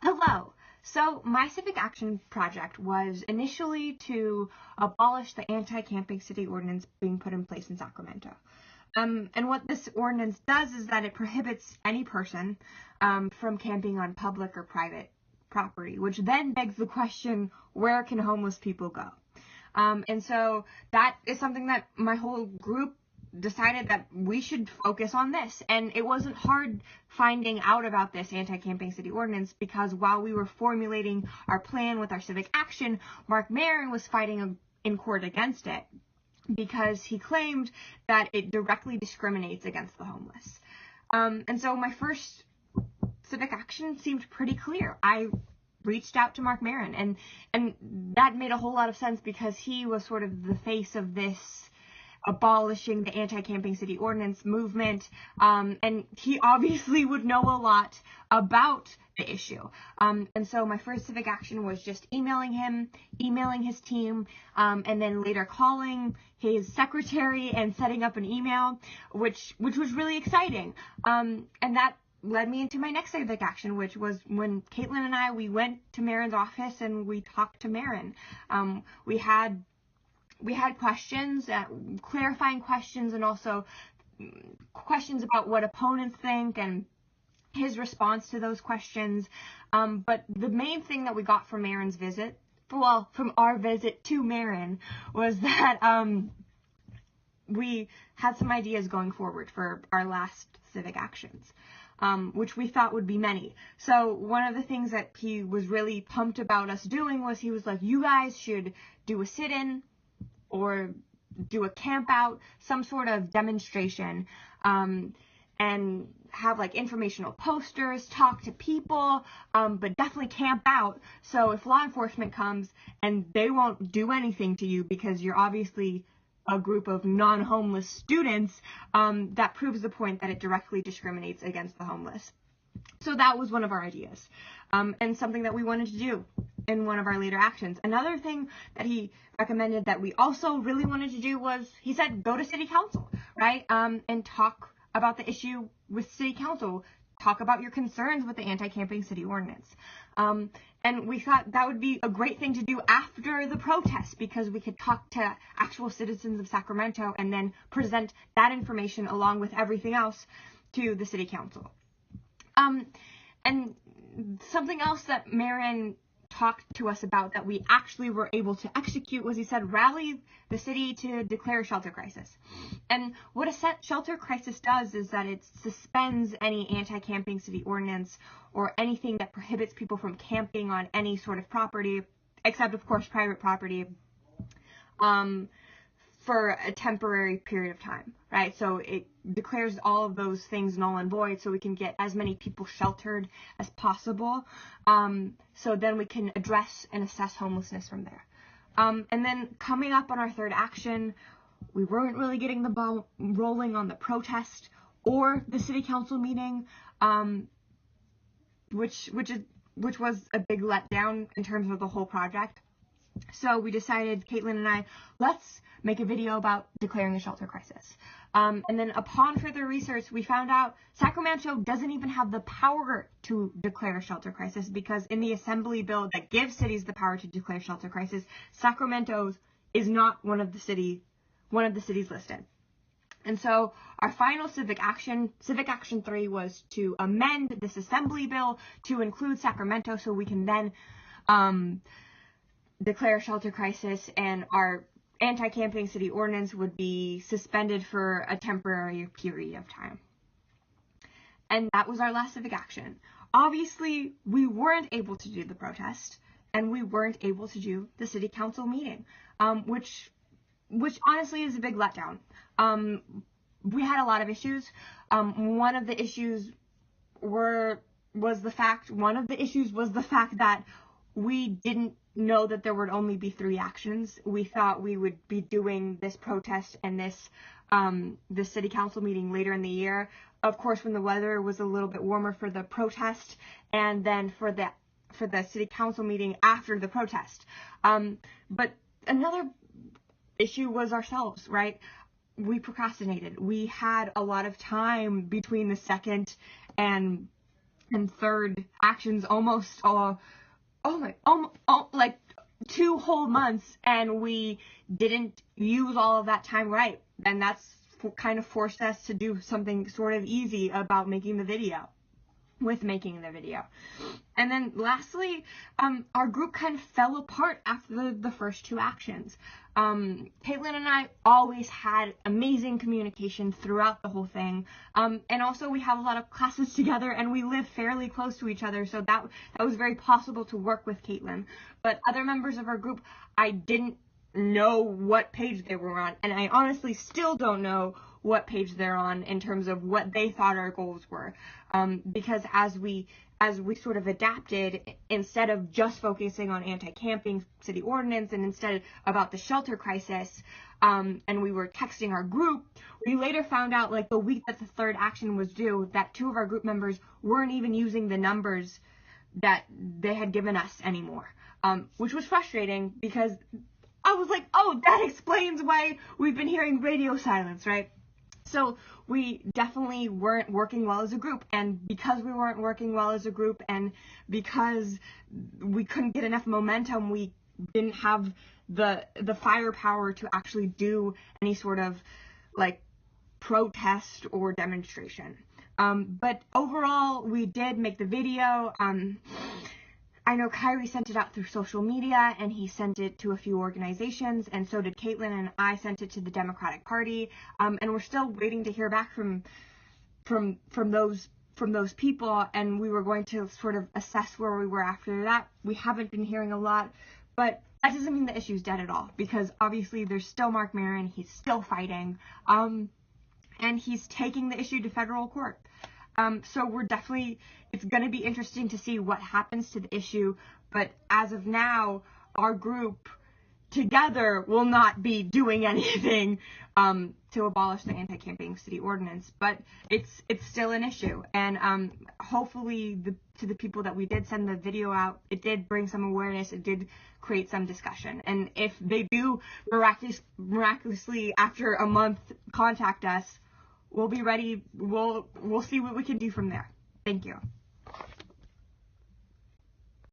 Hello. So my civic action project was initially to abolish the anti-camping city ordinance being put in place in Sacramento. And what this ordinance does is that it prohibits any person from camping on public or private property, which then begs the question, where can homeless people go? And so that is something that my whole group decided that we should focus on this. And it wasn't hard finding out about this anti-camping city ordinance because while we were formulating our plan with our civic action, Mark Maron was fighting in court against it because he claimed that it directly discriminates against the homeless. And so my first civic action seemed pretty clear. I reached out to Mark Maron, and that made a whole lot of sense because he was sort of the face of this abolishing the anti-camping city ordinance movement, and he obviously would know a lot about the issue. And so my first civic action was just emailing him, emailing his team, and then later calling his secretary and setting up an email, which was really exciting. And that led me into my next civic action, which was when Caitlin and we went to Maron's office and we talked to Maron. We had questions, clarifying questions, and also questions about what opponents think and his response to those questions. But the main thing that we got from Maron's visit, from our visit to Maron, was that we had some ideas going forward for our last civic actions. Which we thought would be many. So one of the things that he was really pumped about us doing was he was like, you guys should do a sit-in or do a camp out, some sort of demonstration, and have like informational posters, talk to people, but definitely camp out. So if law enforcement comes and they won't do anything to you because you're obviously a group of non-homeless students, that proves the point that it directly discriminates against the homeless. So that was one of our ideas, and something that we wanted to do in one of our later actions. Another thing that he recommended that we also really wanted to do was, he said, go to city council, right? And talk about the issue with city council. Talk about your concerns with the anti-camping city ordinance. And we thought that would be a great thing to do after the protest because we could talk to actual citizens of Sacramento and then present that information along with everything else to the city council. And something else that Maron talked to us about that we actually were able to execute was, he said, rally the city to declare a shelter crisis. And what a shelter crisis does is that it suspends any anti-camping city ordinance or anything that prohibits people from camping on any sort of property, except of course private property, for a temporary period of time, right? So it declares all of those things null and void so we can get as many people sheltered as possible. So then we can address and assess homelessness from there. And then coming up on our third action, we weren't really getting the ball rolling on the protest or the city council meeting, which was a big letdown in terms of the whole project. So we decided, Caitlin and let's make a video about declaring a shelter crisis. And then upon further research, we found out Sacramento doesn't even have the power to declare a shelter crisis because in the assembly bill that gives cities the power to declare shelter crisis, Sacramento is not one of the cities listed. And so our final civic action 3, was to amend this assembly bill to include Sacramento so we can then declare a shelter crisis, and our anti-camping city ordinance would be suspended for a temporary period of time. And that was our last civic action. Obviously, we weren't able to do the protest, and we weren't able to do the city council meeting, which honestly is a big letdown. We had a lot of issues. One of the issues was the fact that we didn't know that there would only be 3 actions. We thought we would be doing this protest and this city council meeting later in the year. Of course, when the weather was a little bit warmer for the protest, and then for the city council meeting after the protest. But another issue was ourselves, right? We procrastinated. We had a lot of time between the second and and third actions almost like 2 whole months, and we didn't use all of that time right, and that's kind of forced us to do something sort of easy about making the video. And then lastly, our group kind of fell apart after the first 2 actions. Caitlin and I always had amazing communication throughout the whole thing. And also we have a lot of classes together, and we live fairly close to each other, so that was very possible to work with Caitlin. But other members of our group, I didn't know what page they were on, and I honestly still don't know what page they're on in terms of what they thought our goals were, because as we sort of adapted, instead of just focusing on anti-camping city ordinance and instead about the shelter crisis, and we were texting our group, we later found out, like the week that the third action was due, that 2 of our group members weren't even using the numbers that they had given us anymore, which was frustrating because I was like, oh, that explains why we've been hearing radio silence, right? So we definitely weren't working well as a group, and because we weren't working well as a group, and because we couldn't get enough momentum, we didn't have the firepower to actually do any sort of like protest or demonstration. But overall, we did make the video. I know Kyrie sent it out through social media, and he sent it to a few organizations, and so did Caitlin, and I sent it to the Democratic Party, and we're still waiting to hear back from those people, and we were going to sort of assess where we were after that. We haven't been hearing a lot, but that doesn't mean the issue's dead at all, because obviously there's still Mark Maron, he's still fighting, and he's taking the issue to federal court. So it's going to be interesting to see what happens to the issue, but as of now, our group together will not be doing anything to abolish the anti-camping city ordinance, but it's still an issue, and hopefully to the people that we did send the video out, it did bring some awareness, it did create some discussion, and if they do miraculously after a month contact us, we'll be ready. We'll see what we can do from there. Thank you.